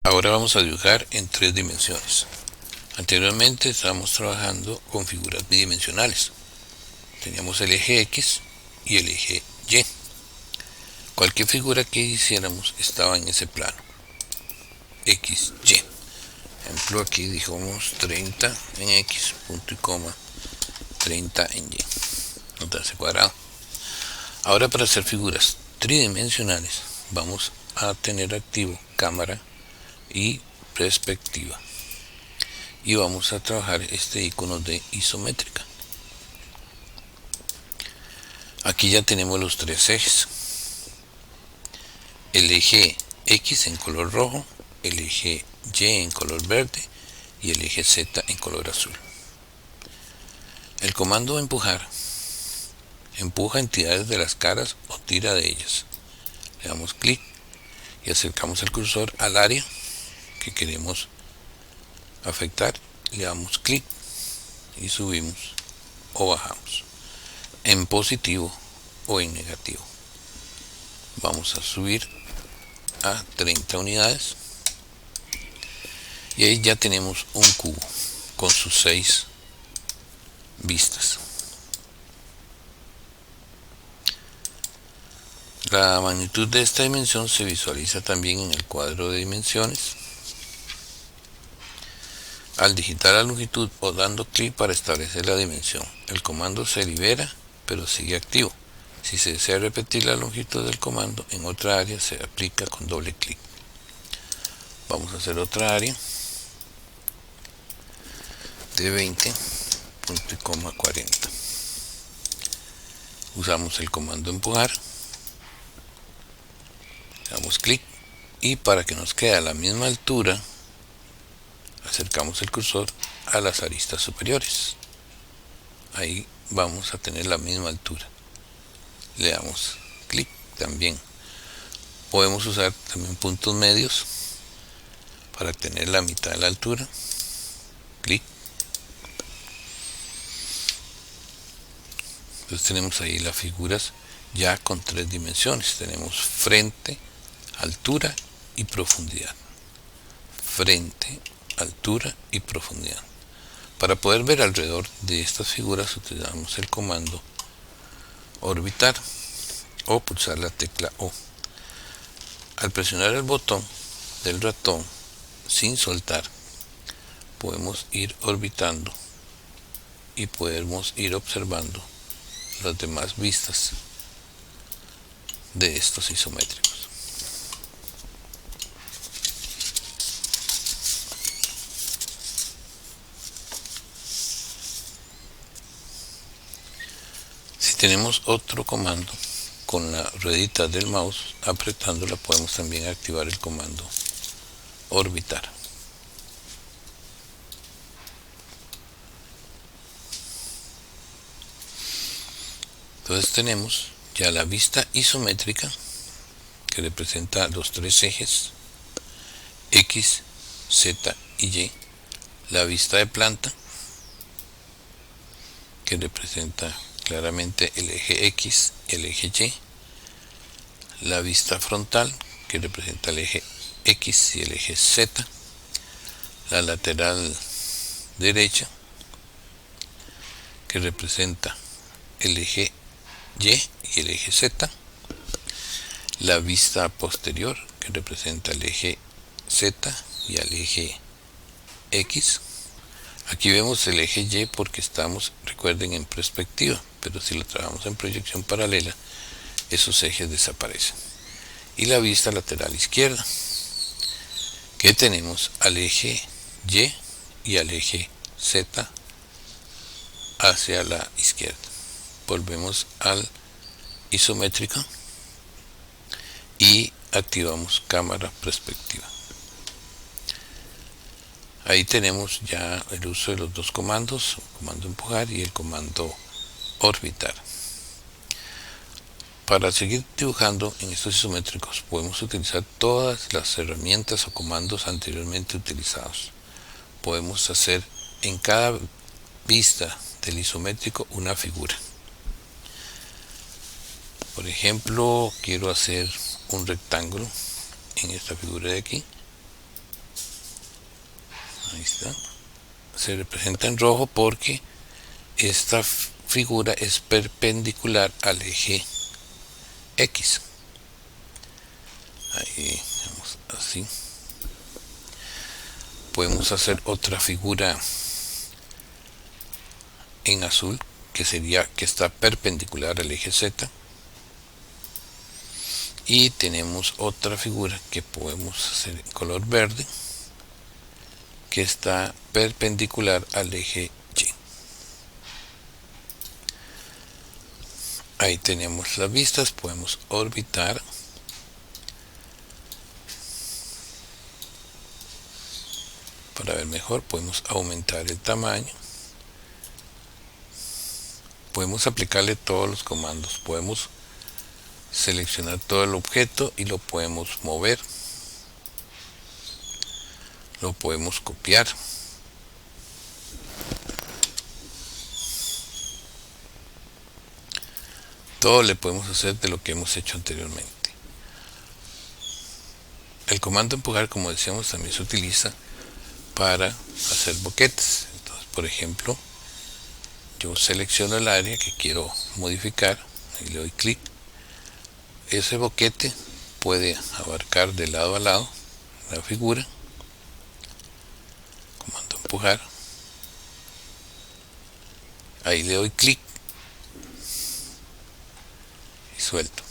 Ahora vamos a dibujar en 3 dimensiones. Anteriormente estábamos trabajando con figuras bidimensionales. Teníamos el eje X y el eje Y. Cualquier figura que hiciéramos estaba en ese plano. X, Y. Ejemplo, aquí dijimos 30 en X, punto y coma, 30 en Y. Nos da ese cuadrado. Ahora, para hacer figuras tridimensionales, vamos a tener activo cámara y perspectiva. Y vamos a trabajar este icono de isométrica. Aquí ya tenemos los 3 ejes. El eje X en color rojo, el eje Y en color verde y el eje Z en color azul. El comando empujar empuja entidades de las caras o tira de ellas. Le damos clic y acercamos el cursor al área que queremos afectar. Le damos clic y subimos o bajamos en positivo o en negativo. Vamos a subir a 30 unidades y ahí ya tenemos un cubo con sus 6 vistas. La magnitud de esta dimensión se visualiza también en el cuadro de dimensiones. Al digitar la longitud o dando clic para establecer la dimensión, el comando se libera pero sigue activo. Si se desea repetir la longitud del comando en otra área, se aplica con doble clic. Vamos a hacer otra área de 20, punto y coma 40. Usamos el comando empujar, damos clic y para que nos quede a la misma altura, acercamos el cursor a las aristas superiores. Ahí vamos a tener la misma altura. Le damos clic también. Podemos usar también puntos medios para tener la mitad de la altura. Clic. Entonces tenemos ahí las figuras ya con 3 dimensiones. Tenemos frente, altura y profundidad. Frente, altura y profundidad. Para poder ver alrededor de estas figuras utilizamos el comando orbitar o pulsar la tecla O. Al presionar el botón del ratón sin soltar, podemos ir orbitando y podemos ir observando las demás vistas de estos isométricos. Si tenemos otro comando, con la ruedita del mouse apretándola podemos también activar el comando orbitar. Entonces tenemos ya la vista isométrica que representa los 3 ejes X, Z y Y, la vista de planta que representa claramente el eje X y el eje Y, la vista frontal que representa el eje X y el eje Z, la lateral derecha que representa el eje Y y el eje Z, la vista posterior que representa el eje Z y el eje X. Aquí vemos el eje Y porque estamos, recuerden, en perspectiva, pero si lo trabajamos en proyección paralela, esos ejes desaparecen. Y la vista lateral izquierda, que tenemos al eje Y y al eje Z hacia la izquierda. Volvemos al isométrico y activamos cámara perspectiva. Ahí tenemos ya el uso de los dos comandos, el comando empujar y el comando orbitar. Para seguir dibujando en estos isométricos podemos utilizar todas las herramientas o comandos anteriormente utilizados. Podemos hacer en cada vista del isométrico una figura. Por ejemplo, quiero hacer un rectángulo en esta figura de aquí. Ahí está. Se representa en rojo porque esta figura es perpendicular al eje X. Ahí vamos así. Podemos hacer otra figura en azul, que sería que está perpendicular al eje Z. Y tenemos otra figura que podemos hacer en color verde, que está perpendicular al eje Y. Ahí tenemos las vistas. Podemos orbitar. Para ver mejor podemos aumentar el tamaño. Podemos aplicarle todos los comandos. Podemos seleccionar todo el objeto y lo podemos mover. Lo podemos copiar. Todo le podemos hacer de lo que hemos hecho anteriormente. El comando empujar, como decíamos, también se utiliza para hacer boquetes. Entonces, por ejemplo, yo selecciono el área que quiero modificar y le doy clic. Ese boquete puede abarcar de lado a lado la figura. Comando empujar. Ahí le doy clic y suelto.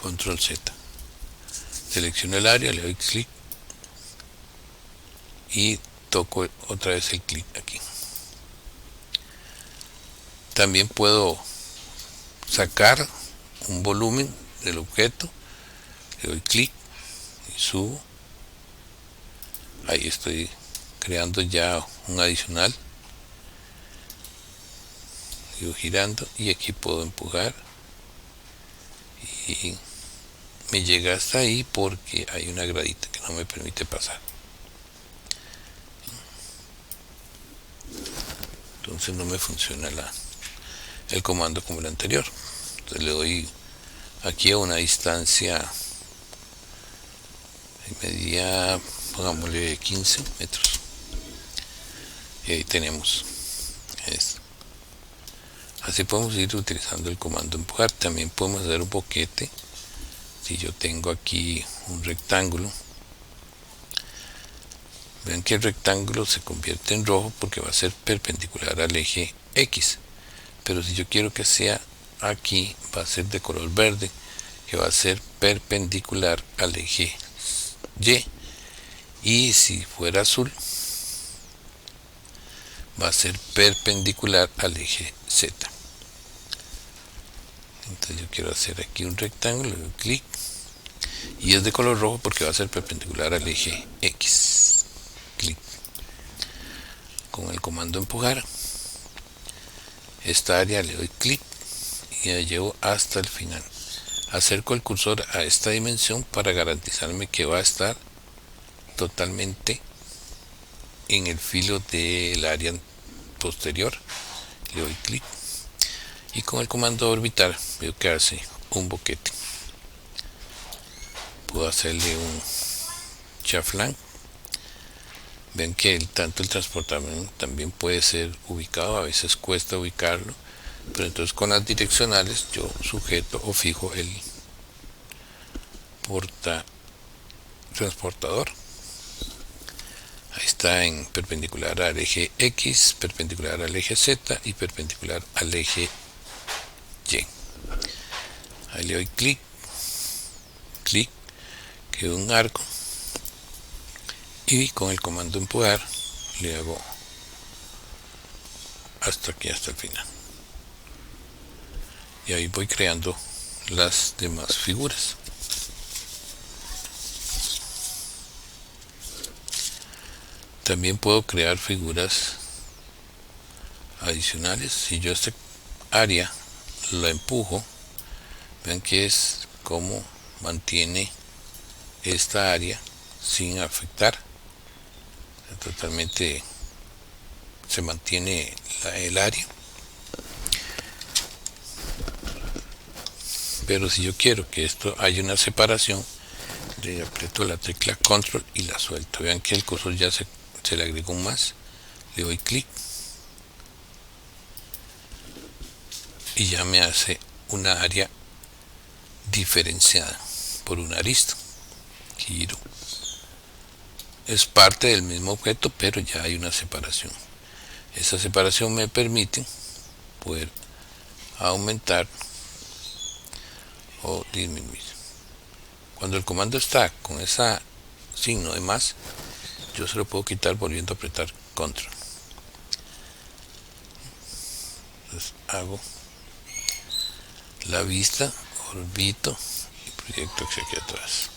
Control Z. Selecciono el área, le doy clic y toco otra vez el clic aquí. También puedo sacar un volumen del objeto, le doy clic y subo. Ahí estoy creando ya un adicional. Sigo girando y aquí puedo empujar y me llega hasta ahí porque hay una gradita que no me permite pasar. Entonces no me funciona el comando como el anterior. Entonces le doy aquí a una distancia media, pongámosle 15 metros. Y ahí tenemos esto. Así podemos ir utilizando el comando empujar. También podemos hacer un boquete. Si yo tengo aquí un rectángulo, vean que el rectángulo se convierte en rojo porque va a ser perpendicular al eje X. Pero si yo quiero que sea aquí, va a ser de color verde, que va a ser perpendicular al eje Y. Y si fuera azul, va a ser perpendicular al eje Z. Entonces yo quiero hacer aquí un rectángulo, le doy clic y es de color rojo porque va a ser perpendicular al eje X. Clic. Con el comando empujar, esta área le doy clic y la llevo hasta el final. Acerco el cursor a esta dimensión para garantizarme que va a estar totalmente en el filo del área posterior. Le doy clic y con el comando orbitar veo que hace un boquete. Puedo hacerle un chaflán. Ven que tanto el transportador también puede ser ubicado, a veces cuesta ubicarlo, pero entonces con las direccionales yo sujeto o fijo el porta transportador. Ahí está en perpendicular al eje X, perpendicular al eje Z y perpendicular al eje Y. Ahí le doy clic, clic, queda un arco y con el comando empujar le hago hasta aquí, hasta el final. Y ahí voy creando las demás figuras. También puedo crear figuras adicionales. Si yo esta área la empujo, ven que es como mantiene esta área sin afectar. Totalmente se mantiene el área. Pero si yo quiero que esto haya una separación, Le aprieto la tecla control y la suelto. Vean que el cursor ya se le agregó un más. Le doy clic y ya me hace una área diferenciada por una arista. Giro. Es parte del mismo objeto, pero ya hay una separación. Esa separación me permite poder aumentar o disminuir. Cuando el comando está con ese signo de más, yo se lo puedo quitar volviendo a apretar control. Entonces hago la vista, orbito y proyecto hacia aquí atrás.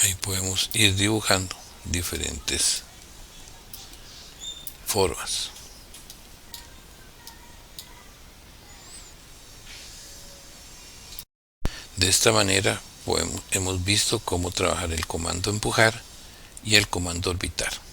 Ahí podemos ir dibujando diferentes formas. De esta manera hemos visto cómo trabajar el comando empujar y el comando orbitar.